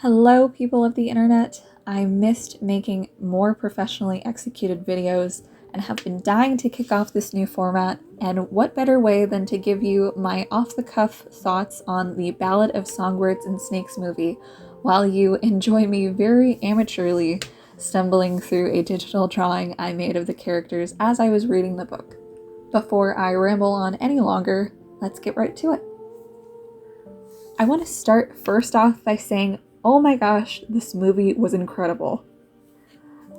Hello, people of the internet. I missed making more professionally executed videos and have been dying to kick off this new format, and what better way than to give you my off-the-cuff thoughts on the Ballad of Songbirds and Snakes movie while you enjoy me very amateurly stumbling through a digital drawing I made of the characters as I was reading the book. Before I ramble on any longer, let's get right to it. I want to start first off by saying, oh my gosh, this movie was incredible.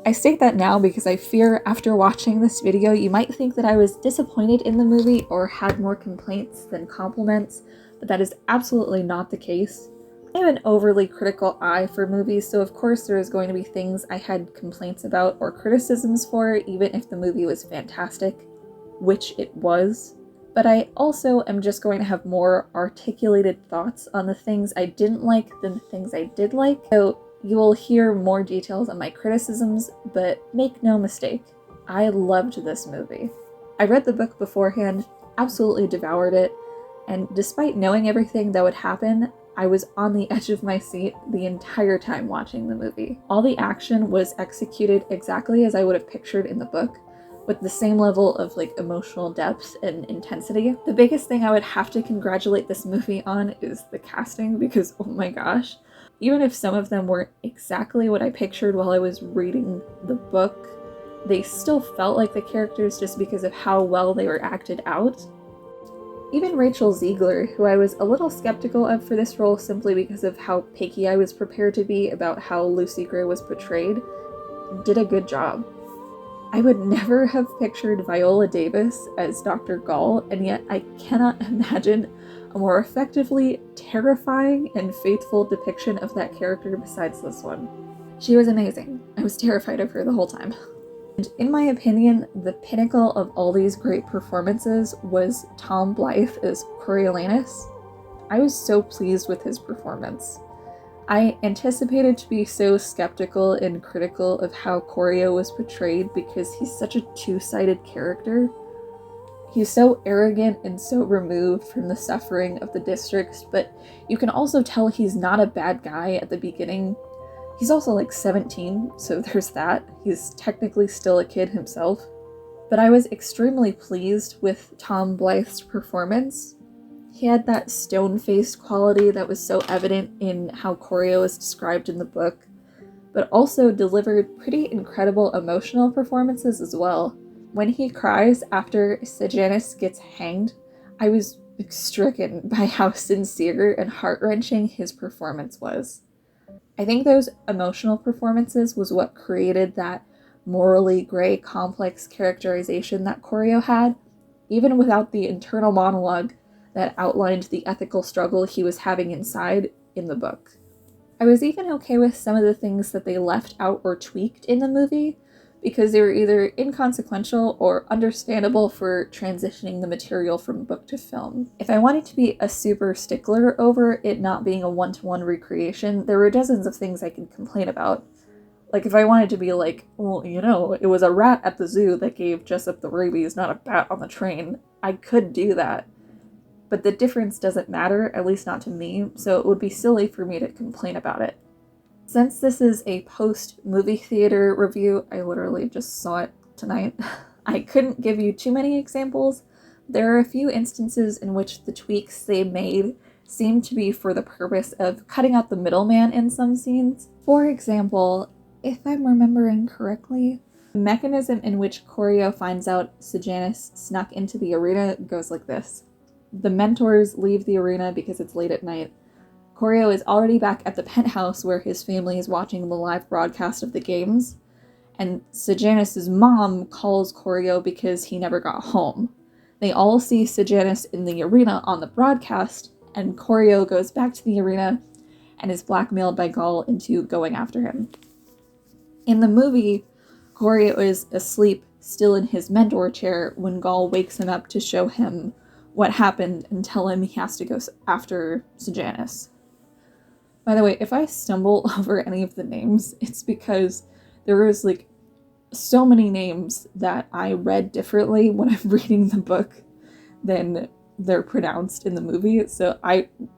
I state that now because I fear after watching this video you might think that I was disappointed in the movie or had more complaints than compliments, but that is absolutely not the case. I have an overly critical eye for movies, so of course there is going to be things I had complaints about or criticisms for, even if the movie was fantastic, which it was. But I also am just going to have more articulated thoughts on the things I didn't like than the things I did like. So you will hear more details on my criticisms, but make no mistake, I loved this movie. I read the book beforehand, absolutely devoured it, and despite knowing everything that would happen, I was on the edge of my seat the entire time watching the movie. All the action was executed exactly as I would have pictured in the book, with the same level of emotional depth and intensity. The biggest thing I would have to congratulate this movie on is the casting, because oh my gosh, even if some of them weren't exactly what I pictured while I was reading the book, they still felt like the characters just because of how well they were acted out. Even Rachel Zegler, who I was a little skeptical of for this role simply because of how picky I was prepared to be about how Lucy Gray was portrayed, did a good job. I would never have pictured Viola Davis as Dr. Gall, and yet I cannot imagine a more effectively terrifying and faithful depiction of that character besides this one. She was amazing. I was terrified of her the whole time. And in my opinion, the pinnacle of all these great performances was Tom Blythe as Coriolanus. I was so pleased with his performance. I anticipated to be so skeptical and critical of how Corio was portrayed because he's such a two-sided character. He's so arrogant and so removed from the suffering of the districts, but you can also tell he's not a bad guy at the beginning. He's also 17, so there's that. He's technically still a kid himself. But I was extremely pleased with Tom Blythe's performance. He had that stone-faced quality that was so evident in how Corio is described in the book, but also delivered pretty incredible emotional performances as well. When he cries after Sejanus gets hanged, I was stricken by how sincere and heart-wrenching his performance was. I think those emotional performances was what created that morally gray, complex characterization that Corio had, even without the internal monologue that outlined the ethical struggle he was having inside in the book. I was even okay with some of the things that they left out or tweaked in the movie, because they were either inconsequential or understandable for transitioning the material from book to film. If I wanted to be a super stickler over it not being a one-to-one recreation, there were dozens of things I could complain about. If I wanted to be well, it was a rat at the zoo that gave Jessup the rabies, not a bat on the train, I could do that. But the difference doesn't matter, at least not to me, so it would be silly for me to complain about it. Since this is a post-movie theater review, I literally just saw it tonight, I couldn't give you too many examples. There are a few instances in which the tweaks they made seem to be for the purpose of cutting out the middleman in some scenes. For example, if I'm remembering correctly, the mechanism in which Corio finds out Sejanus snuck into the arena goes like this. The mentors leave the arena because it's late at night. Corio is already back at the penthouse where his family is watching the live broadcast of the games, and Sejanus' mom calls Corio because he never got home. They all see Sejanus in the arena on the broadcast, and Corio goes back to the arena and is blackmailed by Gall into going after him. In the movie, Corio is asleep, still in his mentor chair, when Gall wakes him up to show him what happened and tell him he has to go after Sejanus. By the way, if I stumble over any of the names, it's because there was so many names that I read differently when I'm reading the book than they're pronounced in the movie. So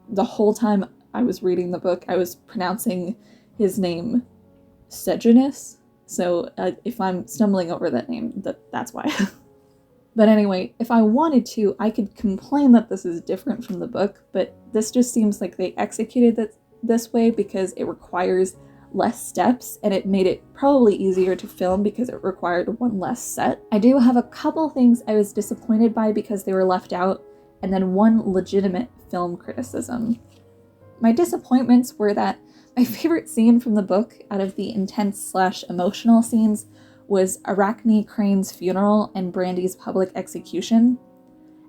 the whole time I was reading the book, I was pronouncing his name Sejanus. So if I'm stumbling over that name, that's why. But anyway, if I wanted to, I could complain that this is different from the book, but this just seems like they executed it this way because it requires less steps, and it made it probably easier to film because it required one less set. I do have a couple things I was disappointed by because they were left out, and then one legitimate film criticism. My disappointments were that my favorite scene from the book out of the intense/emotional scenes was Arachne Crane's funeral and Brandy's public execution,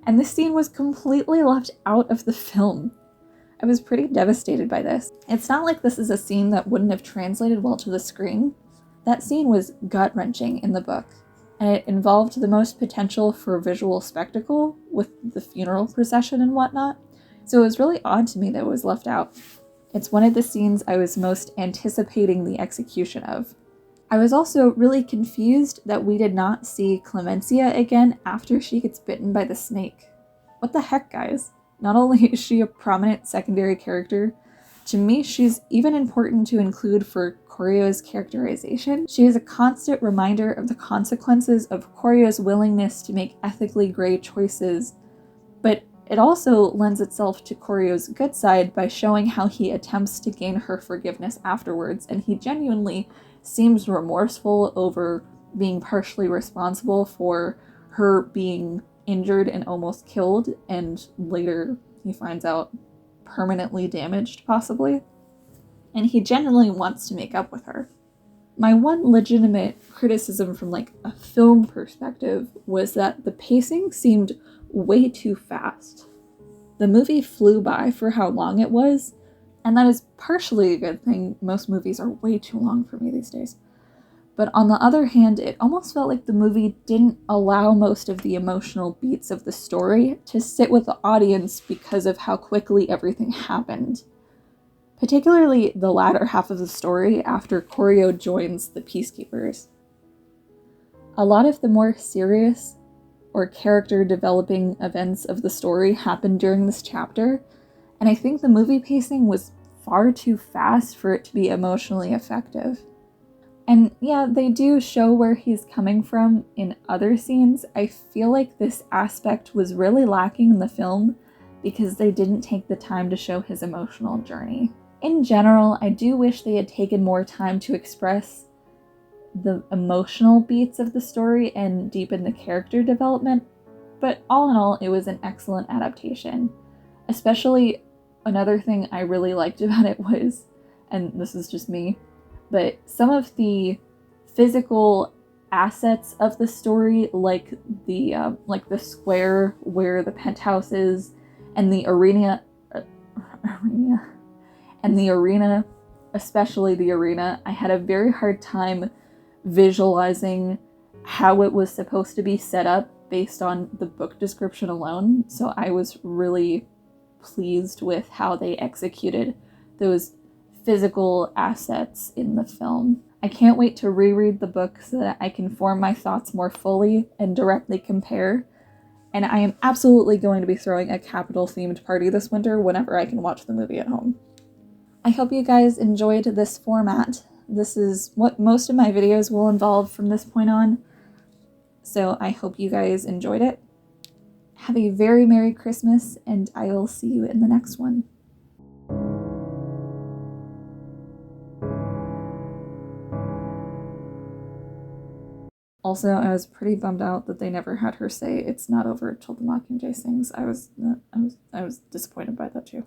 and this scene was completely left out of the film. I was pretty devastated by this. It's not like this is a scene that wouldn't have translated well to the screen. That scene was gut-wrenching in the book, and it involved the most potential for visual spectacle with the funeral procession and whatnot, so it was really odd to me that it was left out. It's one of the scenes I was most anticipating the execution of. I was also really confused that we did not see Clemencia again after she gets bitten by the snake. What the heck, guys? Not only is she a prominent secondary character, to me she's even important to include for Koryo's characterization. She is a constant reminder of the consequences of Koryo's willingness to make ethically gray choices, but it also lends itself to Koryo's good side by showing how he attempts to gain her forgiveness afterwards, and he genuinely seems remorseful over being partially responsible for her being injured and almost killed, and later he finds out permanently damaged, possibly. And he genuinely wants to make up with her. My one legitimate criticism from like a film perspective was that the pacing seemed way too fast. The movie flew by for how long it was, and that is partially a good thing. Most movies are way too long for me these days. But on the other hand, it almost felt like the movie didn't allow most of the emotional beats of the story to sit with the audience because of how quickly everything happened. Particularly the latter half of the story after Koryo joins the Peacekeepers. A lot of the more serious or character developing events of the story happened during this chapter, and I think the movie pacing was far too fast for it to be emotionally effective. And yeah, they do show where he's coming from in other scenes. I feel like this aspect was really lacking in the film because they didn't take the time to show his emotional journey. In general, I do wish they had taken more time to express the emotional beats of the story and deepen the character development, but all in all, it was an excellent adaptation. Especially, another thing I really liked about it was, and this is just me, but some of the physical assets of the story, like the square where the penthouse is, and the arena, especially the arena, I had a very hard time visualizing how it was supposed to be set up based on the book description alone. So I was really pleased with how they executed those physical assets in the film. I can't wait to reread the book so that I can form my thoughts more fully and directly compare. And I am absolutely going to be throwing a Capital themed party this winter whenever I can watch the movie at home. I hope you guys enjoyed this format. This is what most of my videos will involve from this point on. So I hope you guys enjoyed it. Have a very Merry Christmas, and I will see you in the next one. Also, I was pretty bummed out that they never had her say "It's not over till the Mockingjay sings." I was disappointed by that too.